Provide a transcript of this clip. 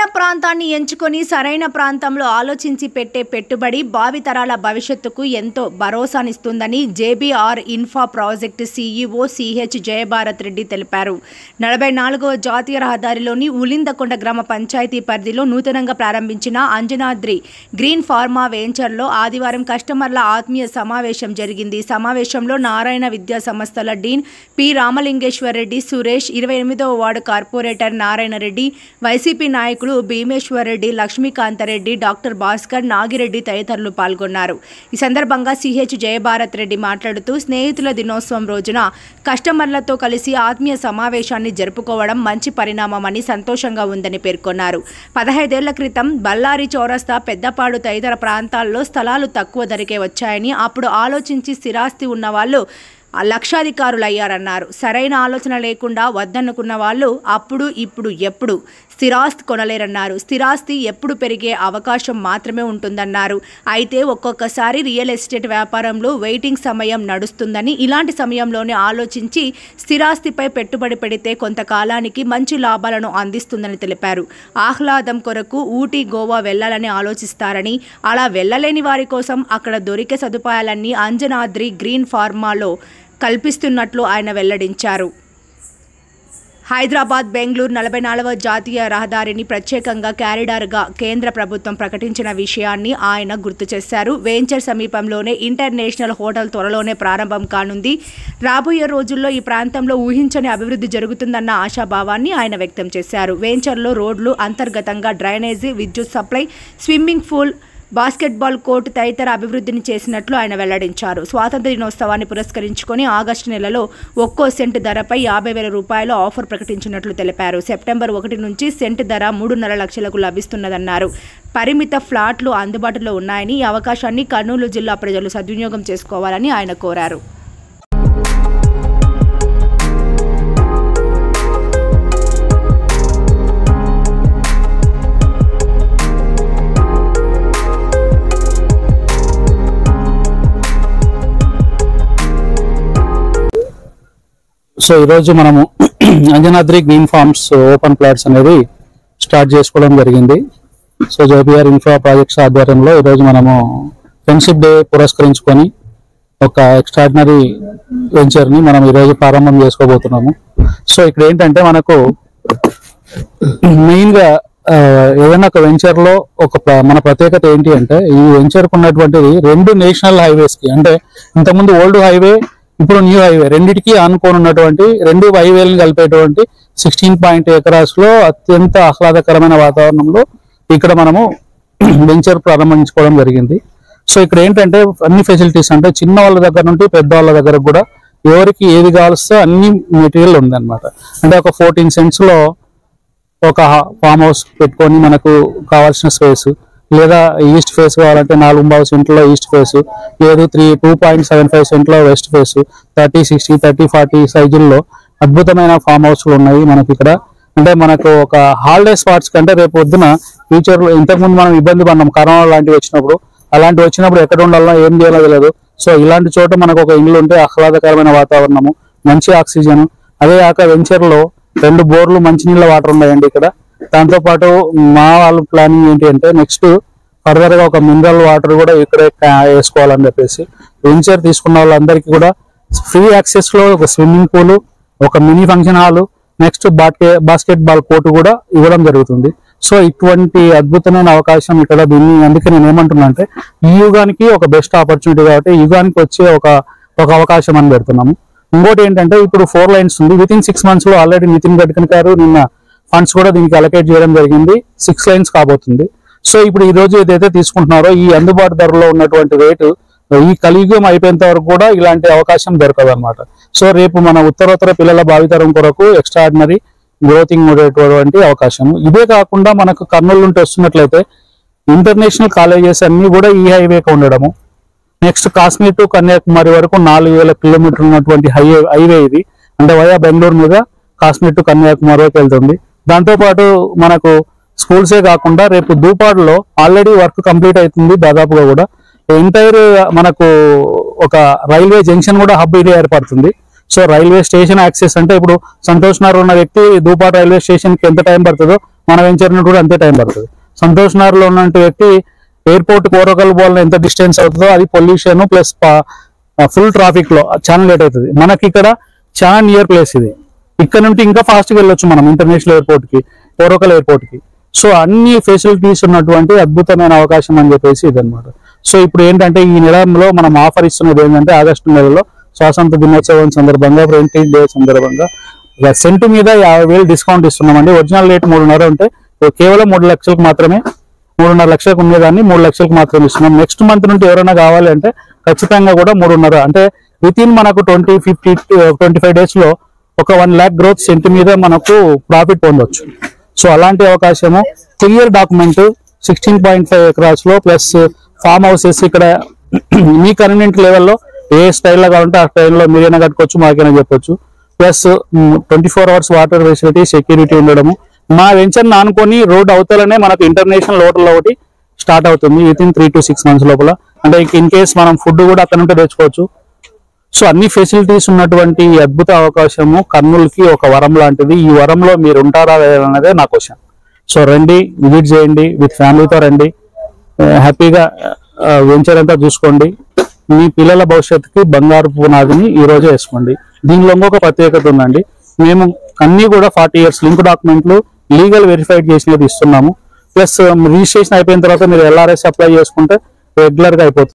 సరైన ప్రాంతాన్ని ఎంచుకొని సరైన ప్రాంతంలో ఆలోచించి పెట్టే పెట్టుబడి భావితరాల భవిష్యత్తుకు ఎంతో భరోసానిస్తుందని JBR Infra project CEO CH Jayabharat Reddy తెలిపారు. 44వ జాతీయ రహదారిలోని ఉలిందకొండ గ్రామ పంచాయతీ పరిధిలో నూతనంగా ప్రారంభించిన అంజనాద్రి గ్రీన్ ఫార్మా వెంచర్లో ఆదివారం కస్టమర్ల ఆత్మీయ సమావేశం జరిగింది. సమావేశంలో నారాయణ విద్యా సంస్థల Deen P Ramalingeswar Reddy, Suresh, 28వ ward corporator Narayana Reddy, YCP నాయకులు భీమేశ్వర్ రెడ్డి, లక్ష్మీకాంతరెడ్డి, డాక్టర్ భాస్కర్, నాగిరెడ్డి తదితరులు పాల్గొన్నారు. ఈ సందర్భంగా సిహెచ్ జయభారత్ రెడ్డి మాట్లాడుతూ స్నేహితుల దినోత్సవం రోజున కస్టమర్లతో కలిసి ఆత్మీయ సమావేశాన్ని జరుపుకోవడం మంచి పరిణామమని సంతోషంగా ఉందని పేర్కొన్నారు. 15 ఏళ్ల క్రితం బళ్ళారి చౌరస్తా, పెద్దపాడు తదితర ప్రాంతాల్లో స్థలాలు తక్కువ ధరకే వచ్చాయని, అప్పుడు ఆలోచించి స్థిరాస్తి ఉన్నవాళ్లు లక్షాధికారులయ్యారన్నారు. సరైన ఆలోచన లేకుండా వద్దనుకున్న వాళ్ళు అప్పుడు ఇప్పుడు ఎప్పుడు స్థిరాస్తి కొనలేరన్నారు. స్థిరాస్తి ఎప్పుడు పెరిగే అవకాశం మాత్రమే ఉంటుందన్నారు. అయితే ఒక్కొక్కసారి రియల్ ఎస్టేట్ వ్యాపారంలో వెయిటింగ్ సమయం నడుస్తుందని, ఇలాంటి సమయంలోనే ఆలోచించి స్థిరాస్తిపై పెట్టుబడి పెడితే కొంతకాలానికి మంచి లాభాలను అందిస్తుందని తెలిపారు. ఆహ్లాదం కొరకు ఊటీ, గోవా వెళ్లాలని ఆలోచిస్తారని, అలా వెళ్లలేని వారి కోసం అక్కడ దొరికే సదుపాయాలన్నీ అంజనాద్రి గ్రీన్ ఫార్మాలో కల్పిస్తున్నట్లు ఆయన వెల్లడించారు. హైదరాబాద్ బెంగళూరు 44వ జాతీయ రహదారిని ప్రత్యేకంగా కారిడార్గా కేంద్ర ప్రభుత్వం ప్రకటించిన విషయాన్ని ఆయన గుర్తు చేశారు. వెంచర్ సమీపంలోనే ఇంటర్నేషనల్ హోటల్ త్వరలోనే ప్రారంభం కానుంది. రాబోయే రోజుల్లో ఈ ప్రాంతంలో ఊహించని అభివృద్ధి జరుగుతుందన్న ఆశాభావాన్ని ఆయన వ్యక్తం చేశారు. వెంచర్లో రోడ్లు, అంతర్గతంగా డ్రైనేజీ, విద్యుత్ supply, swimming pool, basketball court తదితర అభివృద్ధిని చేసినట్లు ఆయన వెల్లడించారు. స్వాతంత్ర దినోత్సవాన్ని పురస్కరించుకొని ఆగస్టు నెలలో ఒక్కో సెంటు ధరపై 50,000 రూపాయల ఆఫర్ ప్రకటించినట్లు తెలిపారు. సెప్టెంబర్ 1 నుంచి సెంటు ధర 3.5 లక్షలకు లభిస్తున్నదన్నారు. పరిమిత ఫ్లాట్లు అందుబాటులో ఉన్నాయని, ఈ అవకాశాన్ని కర్నూలు జిల్లా ప్రజలు సద్వినియోగం చేసుకోవాలని ఆయన కోరారు. సో ఈరోజు మనము Anjanadri green farms open plots అనేది స్టార్ట్ చేసుకోవడం జరిగింది. సో జేబీఆర్ ఇన్ఫ్రా ప్రాజెక్ట్స్ ఆధ్వర్యంలో ఈరోజు మనము ఫ్రెండ్షిప్ డే పురస్కరించుకొని ఒక ఎక్స్ట్రాడినరీ వెంచర్ని మనం ఈరోజు ప్రారంభం చేసుకోబోతున్నాము. సో ఇక్కడ ఏంటంటే మనకు మెయిన్గా ఏదైనా ఒక వెంచర్లో మన ప్రత్యేకత ఏంటి అంటే, ఈ వెంచర్కు ఉన్నటువంటిది 2 నేషనల్ హైవేస్కి, అంటే ఇంతకుముందు ఓల్డ్ హైవే, ఇప్పుడు న్యూ హైవే, రెండింటికి ఆనుకోనున్నటువంటి 2 హైవేలను కలిపేటువంటి 16 acres లో అత్యంత ఆహ్లాదకరమైన వాతావరణంలో ఇక్కడ మనము వెంచర్ ప్రారంభించుకోవడం జరిగింది. సో ఇక్కడ ఏంటంటే అన్ని ఫెసిలిటీస్, అంటే చిన్న వాళ్ళ దగ్గర నుండి పెద్దవాళ్ళ దగ్గర కూడా ఎవరికి ఏది కావాల్సో అన్ని మెటీరియల్ ఉంది అనమాట. అంటే ఒక 14 cents లో ఒక ఫామ్ హౌస్ పెట్టుకొని మనకు కావాల్సిన స్పేస్, లేదా ఈస్ట్ ఫేస్ కావాలంటే 4.5 సెంట్లో ఈస్ట్ ఫేస్, లేదు 2.75 సెంట్లో వెస్ట్ ఫేస్, 30, 60, 30, 40 సైజుల్లో అద్భుతమైన ఫామ్ హౌస్లు ఉన్నాయి మనకి ఇక్కడ. అంటే మనకు ఒక హాలిడే స్పాట్స్ కంటే రేపు పొద్దున ఫ్యూచర్లో, ఇంతకుముందు మనం ఇబ్బంది పడినాం కరోనా లాంటివి వచ్చినప్పుడు, అలాంటివి వచ్చినప్పుడు ఎక్కడ ఉండాలో ఏం చేయాలో తెలియదు. సో ఇలాంటి చోట మనకు ఒక ఇల్లు ఉంటే ఆహ్లాదకరమైన వాతావరణము, మంచి ఆక్సిజన్, అదే కాక వెంచర్లో 2 బోర్లు మంచినీళ్ళ వాటర్ ఉన్నాయండి ఇక్కడ. దాంతోపాటు మా వాళ్ళ ప్లానింగ్ ఏంటి అంటే నెక్స్ట్ ఫర్దర్ గా ఒక మినరల్ వాటర్ కూడా ఇక్కడే వేసుకోవాలని చెప్పేసి, వెంచర్ తీసుకున్న వాళ్ళందరికీ కూడా ఫ్రీ యాక్సెస్ లో ఒక స్విమ్మింగ్ పూల్, ఒక mini function hall, next basket ball court కూడా ఇవ్వడం జరుగుతుంది. సో ఇటువంటి అద్భుతమైన అవకాశం ఇక్కడ దీన్ని, అందుకే నేను ఏమంటున్నా అంటే ఈ యుగానికి ఒక బెస్ట్ ఆపర్చునిటీ కాబట్టి యుగానికి వచ్చే ఒక అవకాశం అని పెడుతున్నాము. ఇంకోటి ఏంటంటే ఇప్పుడు 4 lanes ఉంది. వితిన్ 6 months లో ఆల్రెడీ నితిన్ గడ్కరీ గారు నిన్న ఫండ్స్ కూడా దీనికి అలొకేట్ చేయడం జరిగింది. 6 lanes కాబోతుంది. సో ఇప్పుడు ఈ రోజు ఏదైతే తీసుకుంటున్నారో ఈ అందుబాటు ధరలో ఉన్నటువంటి రేటు ఈ కలియుగం అయిపోయేంత వరకు కూడా ఇలాంటి అవకాశం దొరకదు అనమాట. సో రేపు మన ఉత్తరోత్తర పిల్లల భావితరం కొరకు ఎక్స్ట్రాడినరీ గ్రోతింగ్ ఉండేటువంటి అవకాశం. ఇదే కాకుండా మనకు కర్నూలు నుండి వస్తున్నట్లయితే ఇంటర్నేషనల్ కాలేజెస్ అన్ని కూడా ఈ హైవేకి ఉండడము, నెక్స్ట్ కాశ్మీర్ టు కన్యాకుమారి వరకు 4,000 కిలోమీటర్లు ఉన్నటువంటి హైవే ఇది. అంటే వయా బెంగళూరు మీద కాశ్మీర్ టు కన్యాకుమారి వరకు వెళ్తుంది. దాంతోపాటు మనకు స్కూల్సే కాకుండా రేపు దూపాడులో ఆల్రెడీ వర్క్ కంప్లీట్ అవుతుంది దాదాపుగా కూడా. ఎంటైర్ మనకు ఒక రైల్వే జంక్షన్ కూడా హబ్ ఏరియా ఏర్పడుతుంది. సో రైల్వే స్టేషన్ యాక్సెస్ అంటే ఇప్పుడు సంతోష్ నగర్ ఉన్న వ్యక్తి దూపాడు రైల్వే స్టేషన్ కి ఎంత టైం పడుతుందో మన వెంచర్ నుండి కూడా అంతే టైం పడుతుంది. సంతోష్ నగర్ లో ఉన్న వ్యక్తి ఎయిర్పోర్ట్ కోరకల్ పోవాలని ఎంత డిస్టెన్స్ అవుతుందో అది పొల్యూషన్ ప్లస్ ఫుల్ ట్రాఫిక్ లో చాలా లేట్ అవుతుంది. మనకి ఇక్కడ చాలా నియర్ ప్లేస్ ఇది. ఇక్కడ నుండి ఇంకా ఫాస్ట్ గా వెళ్ళొచ్చు మనం ఇంటర్నేషనల్ ఎయిర్పోర్ట్ కి, కోరకల్ ఎయిర్పోర్ట్ కి. సో అన్ని ఫెసిలిటీస్ ఉన్నటువంటి అద్భుతమైన అవకాశం అని చెప్పేసి ఇదన్నమాట. సో ఇప్పుడు ఏంటంటే ఈ నెలలో మనం ఆఫర్ ఇస్తున్నది ఏంటంటే ఆగస్టు నెలలో స్వాతంత్ర దినోత్సవం సందర్భంగా, ఫ్రెండ్షిప్ డే సందర్భంగా సెంటు మీద 50,000 డిస్కౌంట్ ఇస్తున్నామండి. ఒరిజినల్ రేట్ 3.5 ఉంటే కేవలం 3 లక్షలకు మాత్రమే, 3.5 లక్షలకు ఉండేదాన్ని 3 లక్షలకు మాత్రమే ఇస్తున్నాం. నెక్స్ట్ మంత్ నుండి ఎవరైనా కావాలి అంటే ఖచ్చితంగా కూడా 3.5 అంటే విత్ ఇన్ మనకు 25 డేస్ లో ఒక 1 lakh గ్రోత్ సెంటు మీద మనకు ప్రాఫిట్ పొందొచ్చు. సో అలాంటి అవకాశము క్లియర్ డాక్యుమెంట్ 16.5 ఎకరాస్ లో ప్లస్ ఫామ్ హౌసెస్ ఇక్కడ మీ కన్వీనియంట్ లెవెల్లో ఏ స్టైల్లో కావాలంటే ఆ స్టైల్లో మీరైనా కట్టుకోవచ్చు, మాకైనా చెప్పొచ్చు. Plus 24 hours water facility, security ఉండడము. మా వెంచర్ ఆనుకొని రోడ్ అవతలనే మనకు ఇంటర్నేషనల్ హోటల్ ఒకటి స్టార్ట్ అవుతుంది విత్ ఇన్ 3 to 6 months లోపల. అంటే ఇన్ కేస్ మనం ఫుడ్ కూడా అక్కడ నుండి తెచ్చుకోవచ్చు. సో అన్ని ఫెసిలిటీస్ ఉన్నటువంటి ఈ అద్భుత అవకాశము కర్నూలుకి ఒక వరం లాంటిది. ఈ వరంలో మీరు ఉంటారా అన్నదే నా క్వశ్చన్. సో రండి, విజిట్ చేయండి, విత్ ఫ్యామిలీతో రండి, హ్యాపీగా వెంచర్ అంతా చూసుకోండి. మీ పిల్లల భవిష్యత్తుకి బంగారు పునాదిని ఈ రోజే వేసుకోండి. దీనిలో ఇంకొక ప్రత్యేకత ఉందండి. మేము అన్ని కూడా 40 years లింక్ డాక్యుమెంట్లు లీగల్ వెరిఫైడ్ చేసినది ఇస్తున్నాము. ప్లస్ రిజిస్ట్రేషన్ అయిపోయిన తర్వాత మీరు LRS అప్లై చేసుకుంటే రెగ్యులర్ గా అయిపోతుంది.